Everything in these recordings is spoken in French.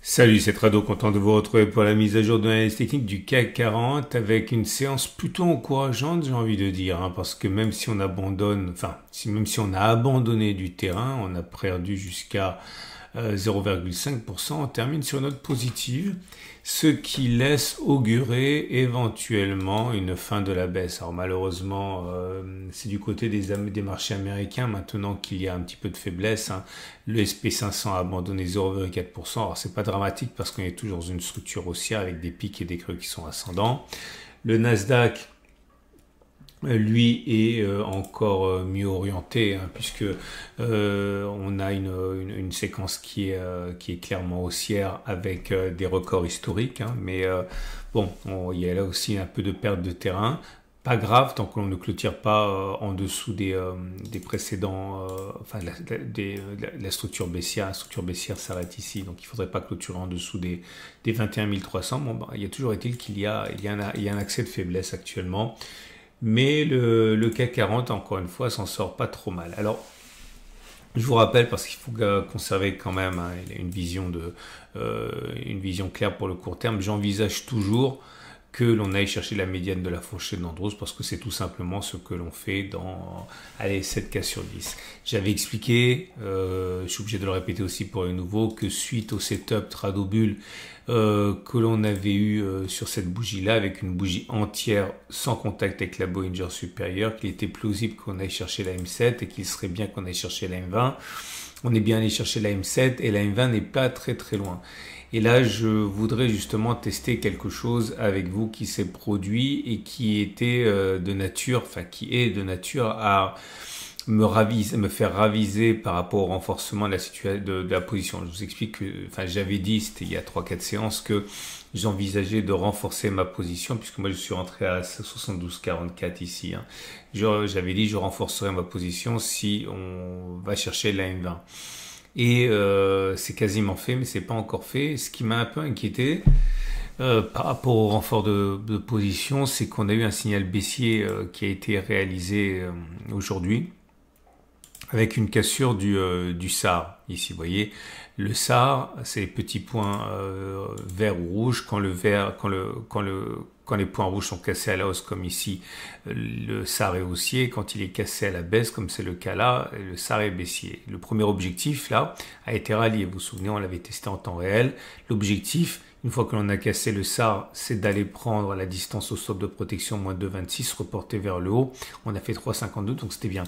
Salut, c'est Trado, content de vous retrouver pour la mise à jour de l'analyse technique du CAC 40 avec une séance plutôt encourageante, j'ai envie de dire, parce que même si on abandonne, même si on a abandonné du terrain, on a perdu jusqu'à 0,5%, on termine sur une note positive, ce qui laisse augurer éventuellement une fin de la baisse. Alors malheureusement, c'est du côté des marchés américains maintenant qu'il y a un petit peu de faiblesse. Le SP500 a abandonné 0,4%. Alors c'est pas dramatique parce qu'on est toujours dans une structure haussière avec des pics et des creux qui sont ascendants. Le Nasdaq, lui, est encore mieux orienté, puisque on a une séquence qui est clairement haussière avec des records historiques, mais il y a là aussi un peu de perte de terrain. Pas grave tant qu'on ne clôture pas en dessous des précédents, la structure baissière. La structure baissière s'arrête ici, donc il ne faudrait pas clôturer en dessous des 21 300. Il y a toujours été qu'il y a un accès de faiblesse actuellement. Mais le CAC 40, encore une fois, s'en sort pas trop mal. Alors, je vous rappelle, parce qu'il faut conserver quand même une vision claire pour le court terme, j'envisage toujours que l'on aille chercher la médiane de la fourchette d'Andros parce que c'est tout simplement ce que l'on fait dans 7 cas sur 10. J'avais expliqué, je suis obligé de le répéter aussi pour les nouveaux, que suite au setup Trado Bull que l'on avait eu sur cette bougie-là, avec une bougie entière sans contact avec la Bollinger supérieure, qu'il était plausible qu'on aille chercher la M7 et qu'il serait bien qu'on aille chercher la M20. On est bien allé chercher la M7 et la M20 n'est pas très très loin. Et là, je voudrais justement tester quelque chose avec vous qui s'est produit et qui était qui est de nature à me faire raviser par rapport au renforcement de la position. Je vous explique que, j'avais dit, c'était il y a 3-4 séances, que j'envisageais de renforcer ma position, puisque moi je suis rentré à 72,44 ici. J'avais dit je renforcerai ma position si on va chercher la M20. Et c'est quasiment fait, mais c'est pas encore fait. Ce qui m'a un peu inquiété par rapport au renfort de position, c'est qu'on a eu un signal baissier qui a été réalisé aujourd'hui avec une cassure du SAR. Ici, vous voyez, le SAR, c'est les petits points verts ou rouges. Quand les points rouges sont cassés à la hausse, comme ici, le SAR est haussier. Quand il est cassé à la baisse, comme c'est le cas là, le SAR est baissier. Le premier objectif, là, a été rallié. Vous vous souvenez, on l'avait testé en temps réel. L'objectif, une fois que l'on a cassé le SAR, c'est d'aller prendre la distance au stop de protection, moins 2,26, reporter vers le haut. On a fait 3,52, donc c'était bien.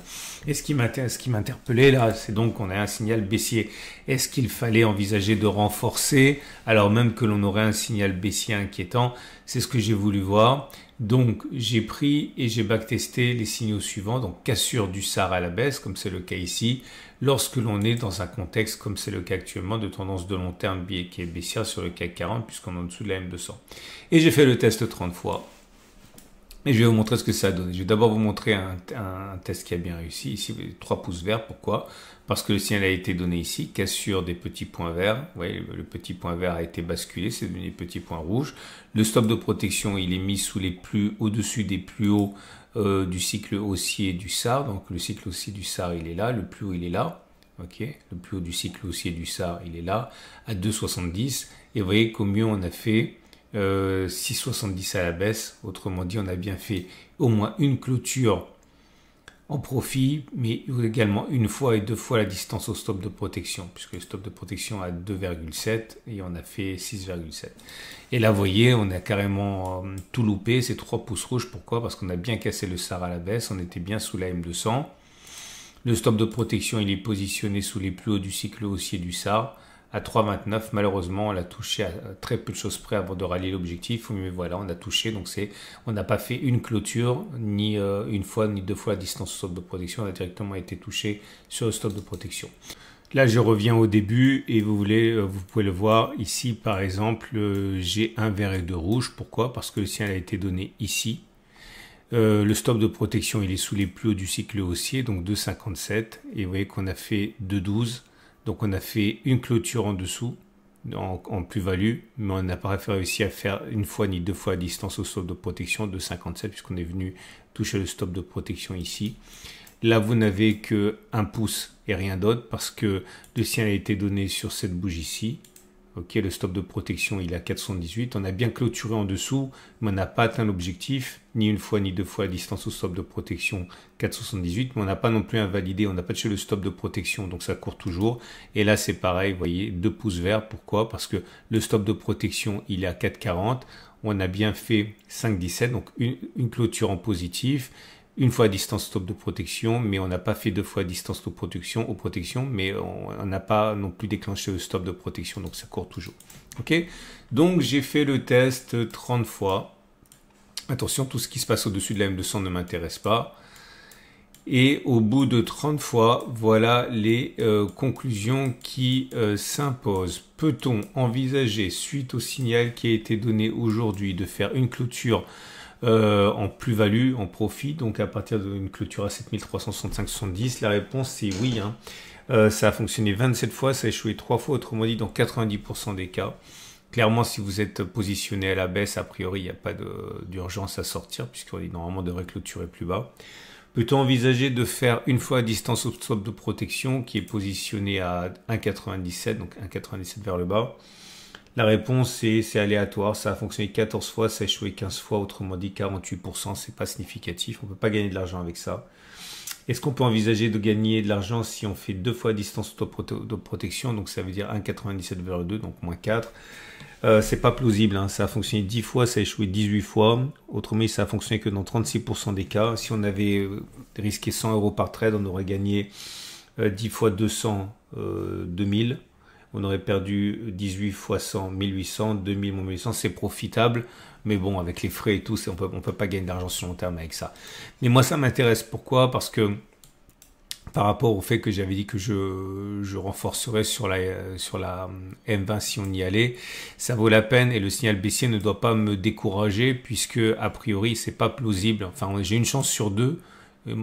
Et ce qui m'interpellait là, c'est donc qu'on a un signal baissier. Est-ce qu'il fallait envisager de renforcer, alors même que l'on aurait un signal baissier inquiétant? C'est ce que j'ai voulu voir. Donc, j'ai pris et j'ai backtesté les signaux suivants. Donc, cassure du SAR à la baisse, comme c'est le cas ici, lorsque l'on est dans un contexte, comme c'est le cas actuellement, de tendance de long terme qui est baissière sur le CAC 40, puisqu'on est en dessous de la M200. Et j'ai fait le test 30 fois. Et je vais vous montrer ce que ça donne. Je vais d'abord vous montrer un test qui a bien réussi. Ici, vous avez 3 pouces verts. Pourquoi? Parce que le signal a été donné ici, cassure des petits points verts. Vous voyez, le petit point vert a été basculé, c'est devenu des petits points rouges. Le stop de protection, il est mis au-dessus des plus hauts du cycle haussier du SAR. Donc le cycle haussier du SAR, il est là. Le plus haut, il est là. Okay. Le plus haut du cycle haussier du SAR, il est là, à 2,70. Et vous voyez qu'au mieux, on a fait 6,70 à la baisse. Autrement dit, on a bien fait au moins une clôture en profit, mais également une fois et 2 fois la distance au stop de protection, puisque le stop de protection à 2,7 et on a fait 6,7. Et là, vous voyez, on a carrément tout loupé, ces 3 pouces rouges. Pourquoi? Parce qu'on a bien cassé le SAR à la baisse, on était bien sous la M200. Le stop de protection, il est positionné sous les plus hauts du cycle haussier du SAR. À 3,29, malheureusement, on l'a touché à très peu de choses près avant de rallier l'objectif. Mais voilà, on a touché. Donc, on n'a pas fait une clôture, ni une fois, ni 2 fois la distance au stop de protection. On a directement été touché sur le stop de protection. Là, je reviens au début et vous pouvez le voir ici, par exemple, j'ai un vert et 2 rouges. Pourquoi? Parce que le signal a été donné ici. Le stop de protection, il est sous les plus hauts du cycle haussier, donc 2,57. Et vous voyez qu'on a fait 2,12. Donc on a fait une clôture en dessous, en plus-value, mais on n'a pas réussi à faire une fois ni 2 fois la distance au stop de protection de 57, puisqu'on est venu toucher le stop de protection ici. Là, vous n'avez que 1 pouce et rien d'autre, parce que le signal a été donné sur cette bougie-ci. Ok, le stop de protection, il est à 4,78. On a bien clôturé en dessous, mais on n'a pas atteint l'objectif, ni une fois ni deux fois la distance au stop de protection 4,78. Mais on n'a pas non plus invalidé, on n'a pas touché le stop de protection, donc ça court toujours. Et là, c'est pareil, vous voyez, 2 pouces verts. Pourquoi? Parce que le stop de protection, il est à 4,40. On a bien fait 5,17, donc une clôture en positif. Une fois à distance stop de protection, mais on n'a pas fait deux fois à distance de protection, mais on n'a pas non plus déclenché le stop de protection, donc ça court toujours. Ok, donc j'ai fait le test 30 fois. Attention, tout ce qui se passe au-dessus de la M200 ne m'intéresse pas. Et au bout de 30 fois, voilà les conclusions qui s'imposent. Peut-on envisager, suite au signal qui a été donné aujourd'hui, de faire une clôture en plus-value, en profit, donc à partir d'une clôture à 7365,70? La réponse c'est oui. Ça a fonctionné 27 fois, ça a échoué 3 fois, autrement dit dans 90% des cas. Clairement, si vous êtes positionné à la baisse, a priori, il n'y a pas d'urgence à sortir, puisqu'on est normalement devrait clôturer plus bas. Peut-on envisager de faire une fois à distance au stop de protection qui est positionné à 1,97, donc 1,97 vers le bas? La réponse c'est aléatoire, ça a fonctionné 14 fois, ça a échoué 15 fois, autrement dit 48%, c'est pas significatif, on peut pas gagner de l'argent avec ça. Est-ce qu'on peut envisager de gagner de l'argent si on fait deux fois à distance de protection, donc ça veut dire 1,97 vers le 2, donc moins 4. C'est pas plausible, ça a fonctionné 10 fois, ça a échoué 18 fois, autrement dit ça a fonctionné que dans 36% des cas. Si on avait risqué 100 € par trade, on aurait gagné 10 fois 200, 2000. On aurait perdu 18 fois 100, 1800, 2000, 1800, c'est profitable. Mais bon, avec les frais et tout, on peut pas gagner d'argent sur long terme avec ça. Mais moi, ça m'intéresse. Pourquoi? Parce que par rapport au fait que j'avais dit que je renforcerais sur la M20 si on y allait, ça vaut la peine et le signal baissier ne doit pas me décourager puisque, a priori, c'est pas plausible. Enfin, j'ai une chance sur deux.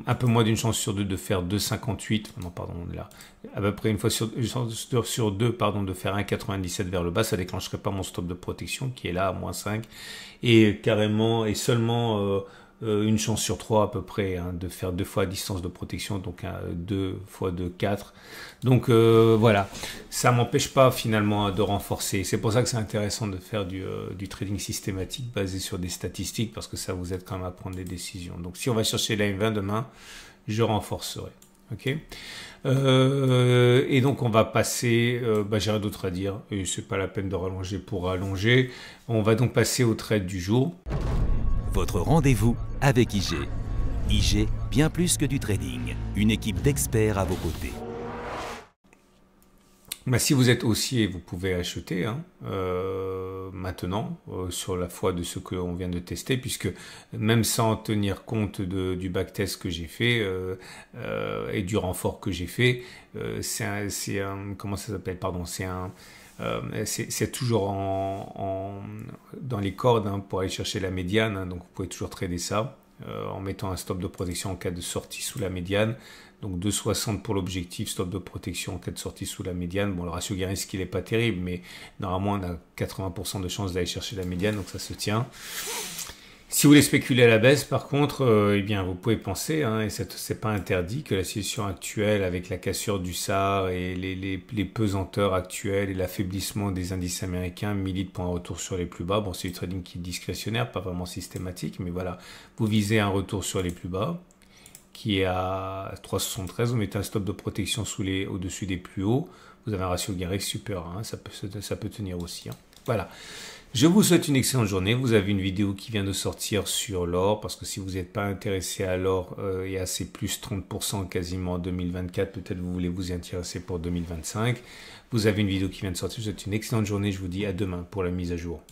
Un peu moins d'une chance sur deux de faire 2,58, non pardon, là, à peu près une chance sur deux pardon, de faire 1,97 vers le bas, ça déclencherait pas mon stop de protection qui est là à moins 5, et carrément, et seulement une chance sur 3 à peu près de faire deux fois à distance de protection, donc 2 fois 2, 4. Donc voilà, ça m'empêche pas finalement de renforcer. C'est pour ça que c'est intéressant de faire du trading systématique basé sur des statistiques parce que ça vous aide quand même à prendre des décisions. Donc si on va chercher la M20 demain, je renforcerai. Ok. Et donc on va passer, j'ai d'autres à dire, et c'est pas la peine de rallonger pour rallonger. On va donc passer au trade du jour. Votre rendez-vous avec IG. IG, bien plus que du trading. Une équipe d'experts à vos côtés. Si vous êtes haussier, vous pouvez acheter maintenant sur la foi de ce qu'on vient de tester, puisque même sans tenir compte du backtest que j'ai fait et du renfort que j'ai fait, c'est un comment ça s'appelle, pardon, c'est toujours dans les cordes pour aller chercher la médiane, donc vous pouvez toujours trader ça en mettant un stop de protection en cas de sortie sous la médiane. Donc 2,60 pour l'objectif, stop de protection en cas de sortie sous la médiane. Bon, le ratio gain risque il n'est pas terrible, mais normalement on a 80% de chances d'aller chercher la médiane, donc ça se tient. Si vous voulez spéculer à la baisse, par contre, eh bien, vous pouvez penser, et c'est pas interdit, que la situation actuelle avec la cassure du SAR et les pesanteurs actuelles et l'affaiblissement des indices américains milite pour un retour sur les plus bas. Bon, c'est du trading qui est discrétionnaire, pas vraiment systématique, mais voilà, vous visez un retour sur les plus bas qui est à 3,73, vous mettez un stop de protection au-dessus des plus hauts, vous avez un ratio gain risque supérieur, ça peut tenir aussi. Voilà. Je vous souhaite une excellente journée. Vous avez une vidéo qui vient de sortir sur l'or, parce que si vous n'êtes pas intéressé à l'or et à ces plus 30% quasiment en 2024, peut-être vous voulez vous y intéresser pour 2025. Vous avez une vidéo qui vient de sortir. Je vous souhaite une excellente journée. Je vous dis à demain pour la mise à jour.